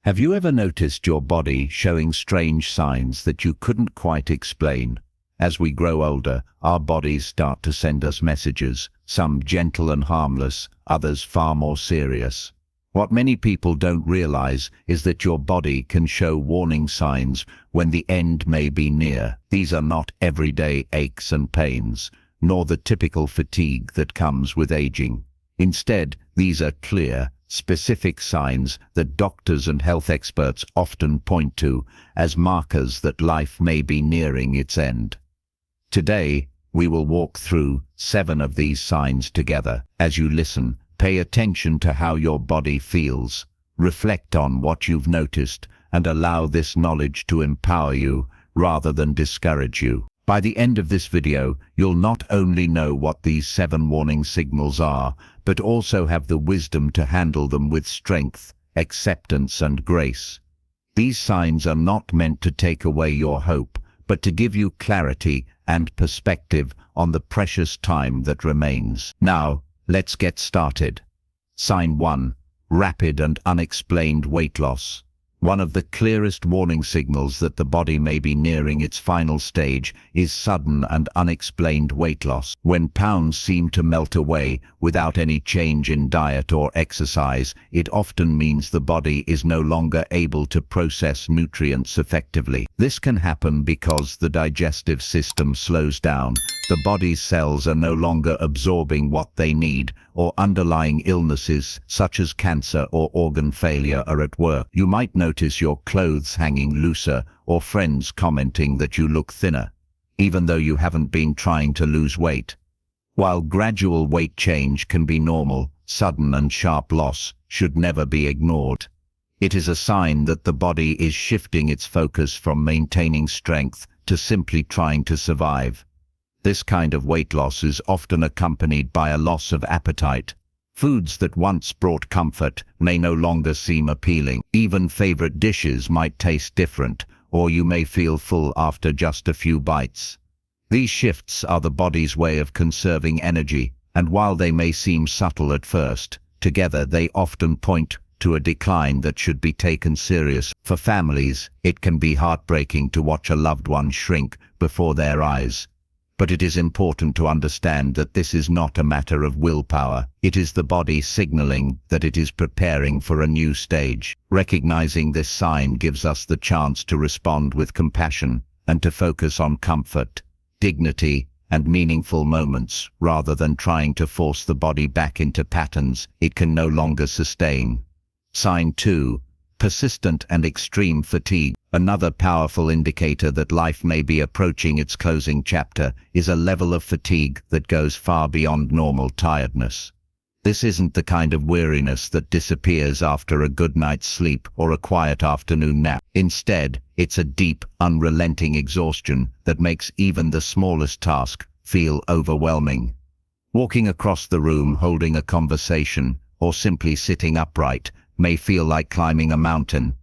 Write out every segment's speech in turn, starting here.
Have you ever noticed your body showing strange signs that you couldn't quite explain? As we grow older, our bodies start to send us messages, some gentle and harmless, others far more serious. What many people don't realize is that your body can show warning signs when the end may be near. These are not everyday aches and pains, nor the typical fatigue that comes with aging. Instead, these are clear, specific signs that doctors and health experts often point to as markers that life may be nearing its end. Today, we will walk through 7 of these signs together. As you listen, pay attention to how your body feels, reflect on what you've noticed, and allow this knowledge to empower you rather than discourage you. By the end of this video, you'll not only know what these 7 warning signals are, but also have the wisdom to handle them with strength, acceptance, and grace. These signs are not meant to take away your hope, but to give you clarity and perspective on the precious time that remains. Now, let's get started. Sign 1. Rapid and unexplained weight loss. One of the clearest warning signals that the body may be nearing its final stage is sudden and unexplained weight loss. When pounds seem to melt away without any change in diet or exercise, it often means the body is no longer able to process nutrients effectively. This can happen because the digestive system slows down, the body's cells are no longer absorbing what they need, or underlying illnesses such as cancer or organ failure are at work. You might notice your clothes hanging looser or friends commenting that you look thinner, even though you haven't been trying to lose weight. While gradual weight change can be normal, sudden and sharp loss should never be ignored. It is a sign that the body is shifting its focus from maintaining strength to simply trying to survive. This kind of weight loss is often accompanied by a loss of appetite. Foods that once brought comfort may no longer seem appealing. Even favorite dishes might taste different, or you may feel full after just a few bites. These shifts are the body's way of conserving energy, and while they may seem subtle at first, together they often point to a decline that should be taken serious. For families, it can be heartbreaking to watch a loved one shrink before their eyes. But it is important to understand that this is not a matter of willpower. It is the body signaling that it is preparing for a new stage. Recognizing this sign gives us the chance to respond with compassion and to focus on comfort, dignity, and meaningful moments, rather than trying to force the body back into patterns it can no longer sustain. Sign 2. Persistent and extreme fatigue. Another powerful indicator that life may be approaching its closing chapter is a level of fatigue that goes far beyond normal tiredness. This isn't the kind of weariness that disappears after a good night's sleep or a quiet afternoon nap. Instead, it's a deep, unrelenting exhaustion that makes even the smallest task feel overwhelming. Walking across the room, holding a conversation, or simply sitting upright may feel like climbing a mountain.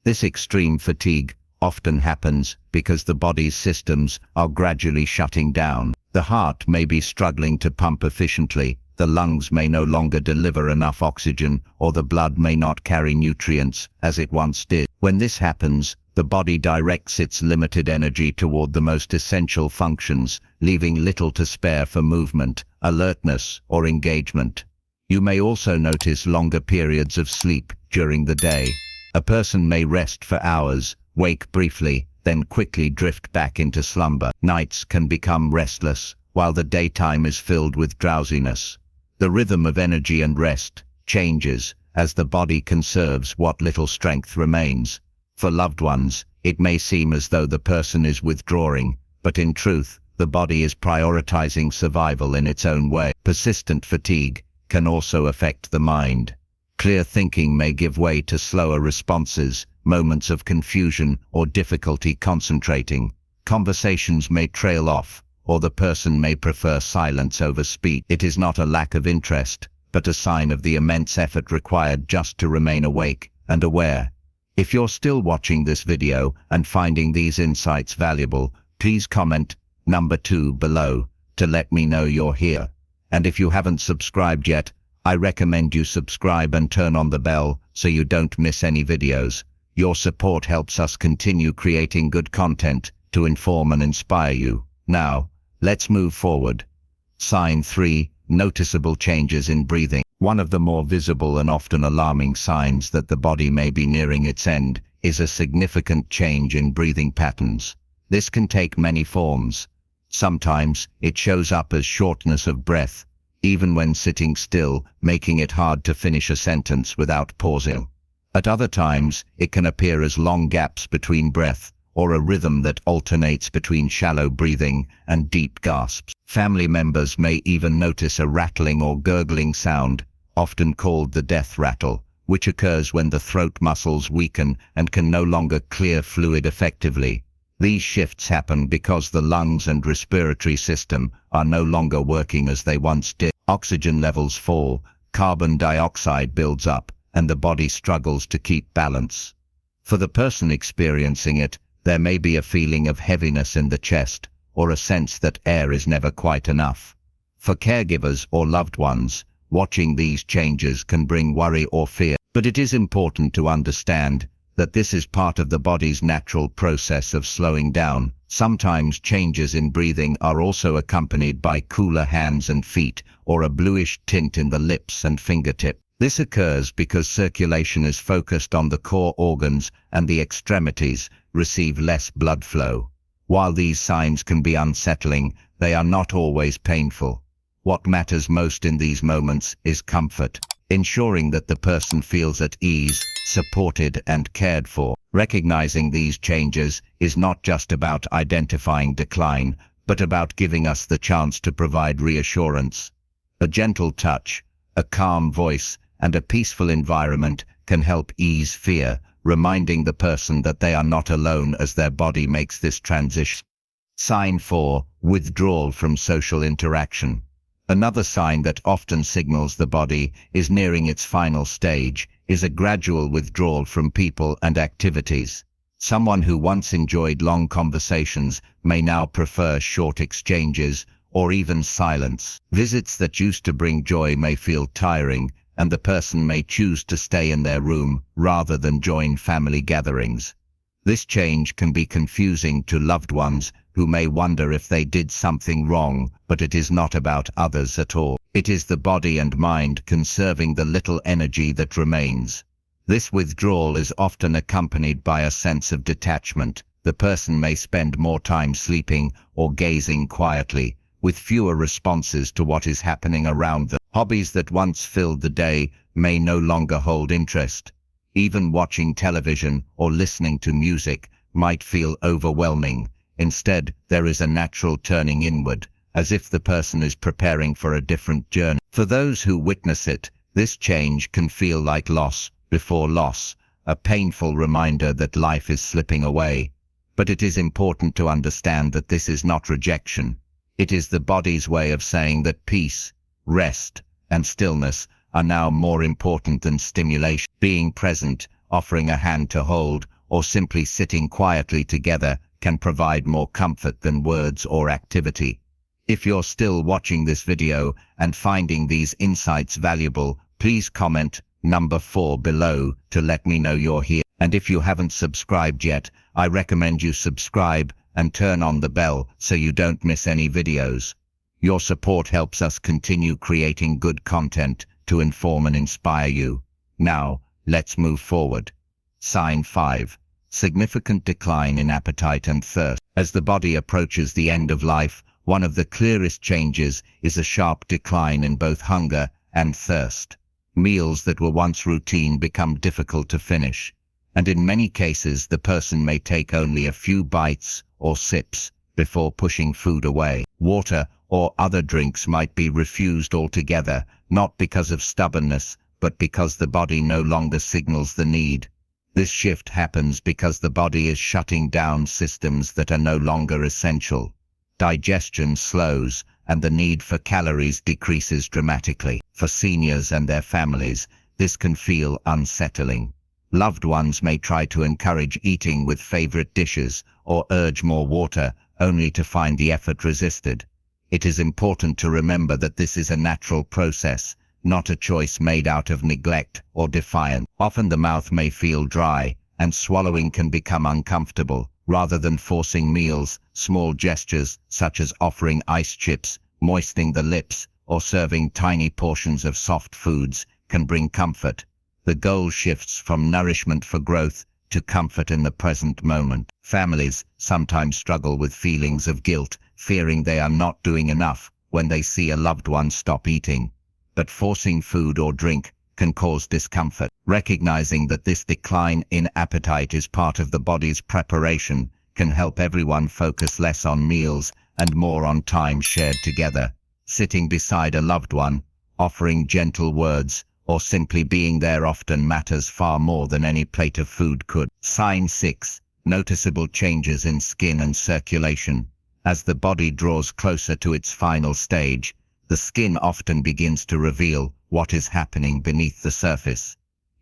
This extreme fatigue often happens because the body's systems are gradually shutting down. The heart may be struggling to pump efficiently, the lungs may no longer deliver enough oxygen, or the blood may not carry nutrients as it once did. When this happens, the body directs its limited energy toward the most essential functions, leaving little to spare for movement, alertness, or engagement. You may also notice longer periods of sleep during the day. A person may rest for hours, wake briefly, then quickly drift back into slumber. Nights can become restless, while the daytime is filled with drowsiness. The rhythm of energy and rest changes as the body conserves what little strength remains. For loved ones, it may seem as though the person is withdrawing, but in truth, the body is prioritizing survival in its own way. Persistent fatigue can also affect the mind. Clear thinking may give way to slower responses, moments of confusion, or difficulty concentrating. Conversations may trail off, or the person may prefer silence over speech. It is not a lack of interest, but a sign of the immense effort required just to remain awake and aware. If you're still watching this video and finding these insights valuable, please comment number 2 below to let me know you're here. And if you haven't subscribed yet, I recommend you subscribe and turn on the bell so you don't miss any videos. Your support helps us continue creating good content to inform and inspire you. Now, let's move forward. Sign 3. Noticeable changes in breathing. One of the more visible and often alarming signs that the body may be nearing its end is a significant change in breathing patterns. This can take many forms. Sometimes it shows up as shortness of breath, even when sitting still, making it hard to finish a sentence without pausing. At other times, it can appear as long gaps between breath, or a rhythm that alternates between shallow breathing and deep gasps. Family members may even notice a rattling or gurgling sound, often called the death rattle, which occurs when the throat muscles weaken and can no longer clear fluid effectively. These shifts happen because the lungs and respiratory system are no longer working as they once did. Oxygen levels fall, carbon dioxide builds up, and the body struggles to keep balance. For the person experiencing it, there may be a feeling of heaviness in the chest, or a sense that air is never quite enough. For caregivers or loved ones, watching these changes can bring worry or fear, but it is important to understand that this is part of the body's natural process of slowing down. Sometimes changes in breathing are also accompanied by cooler hands and feet, or a bluish tint in the lips and fingertips. This occurs because circulation is focused on the core organs and the extremities receive less blood flow. While these signs can be unsettling, they are not always painful. What matters most in these moments is comfort, ensuring that the person feels at ease, supported and cared for. Recognizing these changes is not just about identifying decline, but about giving us the chance to provide reassurance. A gentle touch, a calm voice, and a peaceful environment can help ease fear, reminding the person that they are not alone as their body makes this transition. Sign 4. Withdrawal from social interaction. Another sign that often signals the body is nearing its final stage is a gradual withdrawal from people and activities. Someone who once enjoyed long conversations may now prefer short exchanges or even silence. Visits that used to bring joy may feel tiring, and the person may choose to stay in their room rather than join family gatherings. This change can be confusing to loved ones who may wonder if they did something wrong, but it is not about others at all. It is the body and mind conserving the little energy that remains. This withdrawal is often accompanied by a sense of detachment. The person may spend more time sleeping or gazing quietly, with fewer responses to what is happening around them. Hobbies that once filled the day may no longer hold interest. Even watching television or listening to music might feel overwhelming. Instead, there is a natural turning inward, as if the person is preparing for a different journey. For those who witness it, this change can feel like loss before loss, a painful reminder that life is slipping away. But it is important to understand that this is not rejection. It is the body's way of saying that peace, rest, and stillness are now more important than stimulation. Being present, offering a hand to hold, or simply sitting quietly together can provide more comfort than words or activity. If you're still watching this video and finding these insights valuable, please comment number 4 below to let me know you're here. And if you haven't subscribed yet, I recommend you subscribe and turn on the bell so you don't miss any videos. Your support helps us continue creating good content to inform and inspire you. Now, let's move forward. Sign 5. Significant decline in appetite and thirst. As the body approaches the end of life, one of the clearest changes is a sharp decline in both hunger and thirst. Meals that were once routine become difficult to finish, and in many cases the person may take only a few bites or sips before pushing food away. Water or other drinks might be refused altogether, not because of stubbornness, but because the body no longer signals the need. This shift happens because the body is shutting down systems that are no longer essential. Digestion slows, and the need for calories decreases dramatically. For seniors and their families, this can feel unsettling. Loved ones may try to encourage eating with favorite dishes or urge more water, only to find the effort resisted. It is important to remember that this is a natural process, not a choice made out of neglect or defiance. Often the mouth may feel dry, and swallowing can become uncomfortable. Rather than forcing meals, small gestures such as offering ice chips, moistening the lips, or serving tiny portions of soft foods can bring comfort. The goal shifts from nourishment for growth to comfort in the present moment. Families sometimes struggle with feelings of guilt, fearing they are not doing enough when they see a loved one stop eating. But forcing food or drink can cause discomfort. Recognizing that this decline in appetite is part of the body's preparation can help everyone focus less on meals and more on time shared together. Sitting beside a loved one, offering gentle words, or simply being there often matters far more than any plate of food could. Sign 6. Noticeable changes in skin and circulation. As the body draws closer to its final stage, the skin often begins to reveal what is happening beneath the surface.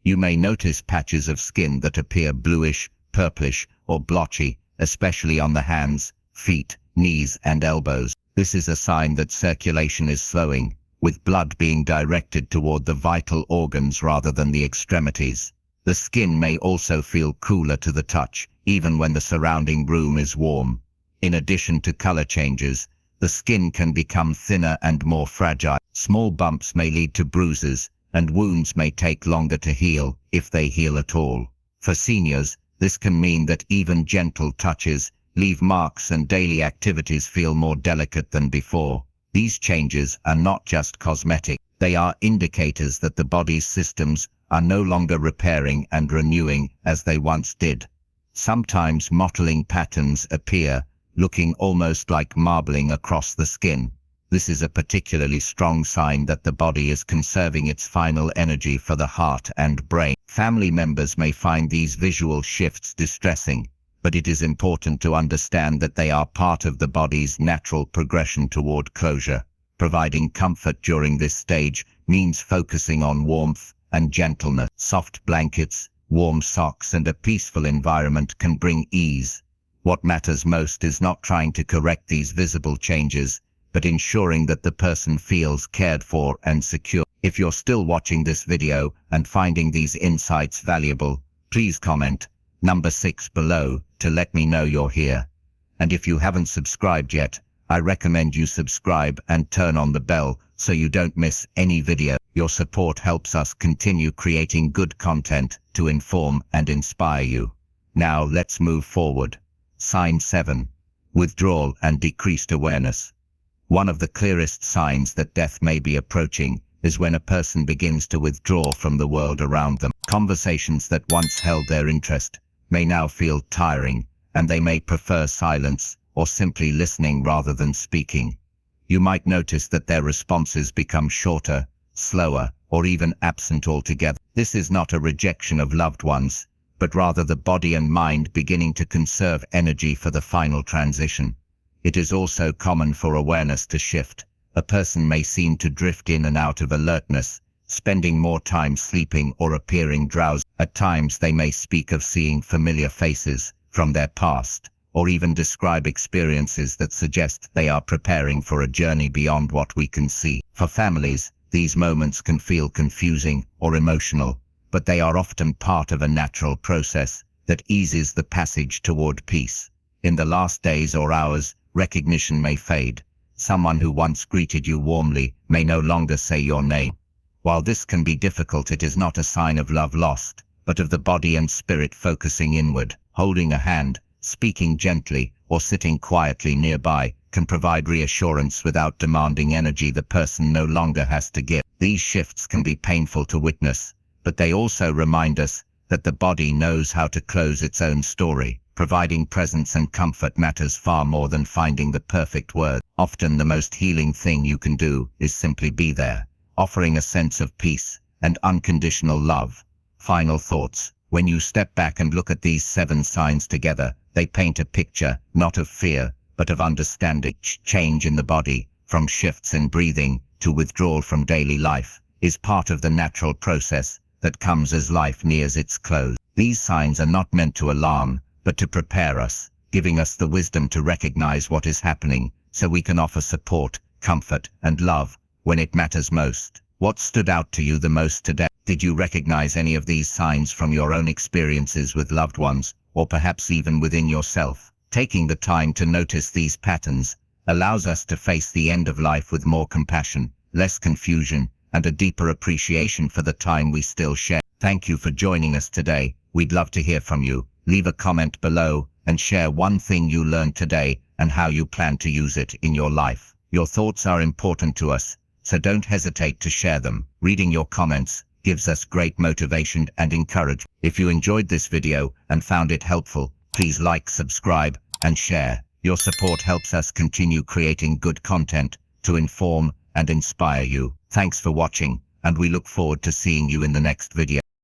You may notice patches of skin that appear bluish, purplish, or blotchy, especially on the hands, feet, knees, and elbows. This is a sign that circulation is slowing, with blood being directed toward the vital organs rather than the extremities. The skin may also feel cooler to the touch, even when the surrounding room is warm. In addition to color changes, the skin can become thinner and more fragile. Small bumps may lead to bruises, and wounds may take longer to heal, if they heal at all. For seniors, this can mean that even gentle touches leave marks and daily activities feel more delicate than before. These changes are not just cosmetic. They are indicators that the body's systems are no longer repairing and renewing as they once did. Sometimes mottling patterns appear, looking almost like marbling across the skin. This is a particularly strong sign that the body is conserving its final energy for the heart and brain. Family members may find these visual shifts distressing, but it is important to understand that they are part of the body's natural progression toward closure. Providing comfort during this stage means focusing on warmth and gentleness. Soft blankets, warm socks, and a peaceful environment can bring ease. What matters most is not trying to correct these visible changes, but ensuring that the person feels cared for and secure. If you're still watching this video and finding these insights valuable, please comment number 6 below to let me know you're here. And if you haven't subscribed yet, I recommend you subscribe and turn on the bell so you don't miss any video. Your support helps us continue creating good content to inform and inspire you. Now let's move forward. Sign 7. Withdrawal and decreased awareness. One of the clearest signs that death may be approaching is when a person begins to withdraw from the world around them. Conversations that once held their interest may now feel tiring, and they may prefer silence or simply listening rather than speaking. You might notice that their responses become shorter, slower, or even absent altogether. This is not a rejection of loved ones, but rather the body and mind beginning to conserve energy for the final transition. It is also common for awareness to shift. A person may seem to drift in and out of alertness, spending more time sleeping or appearing drowsy. At times they may speak of seeing familiar faces from their past, or even describe experiences that suggest they are preparing for a journey beyond what we can see. For families, these moments can feel confusing or emotional, but they are often part of a natural process that eases the passage toward peace. In the last days or hours, recognition may fade. Someone who once greeted you warmly may no longer say your name. While this can be difficult, it is not a sign of love lost, but of the body and spirit focusing inward. Holding a hand, speaking gently, or sitting quietly nearby can provide reassurance without demanding energy the person no longer has to give. These shifts can be painful to witness, but they also remind us that the body knows how to close its own story. Providing presence and comfort matters far more than finding the perfect word. Often the most healing thing you can do is simply be there, offering a sense of peace and unconditional love. Final thoughts. When you step back and look at these 7 signs together, they paint a picture, not of fear, but of understanding. Change in the body, from shifts in breathing to withdrawal from daily life, is part of the natural process that comes as life nears its close. These signs are not meant to alarm, but to prepare us, giving us the wisdom to recognize what is happening so we can offer support, comfort, and love when it matters most. What stood out to you the most today? Did you recognize any of these signs from your own experiences with loved ones, or perhaps even within yourself? Taking the time to notice these patterns allows us to face the end of life with more compassion, less confusion, and a deeper appreciation for the time we still share. Thank you for joining us today. We'd love to hear from you. Leave a comment below and share one thing you learned today and how you plan to use it in your life. Your thoughts are important to us, so don't hesitate to share them. Reading your comments gives us great motivation and encouragement. If you enjoyed this video and found it helpful, please like, subscribe, and share. Your support helps us continue creating good content to inform and inspire you. Thanks for watching, and we look forward to seeing you in the next video.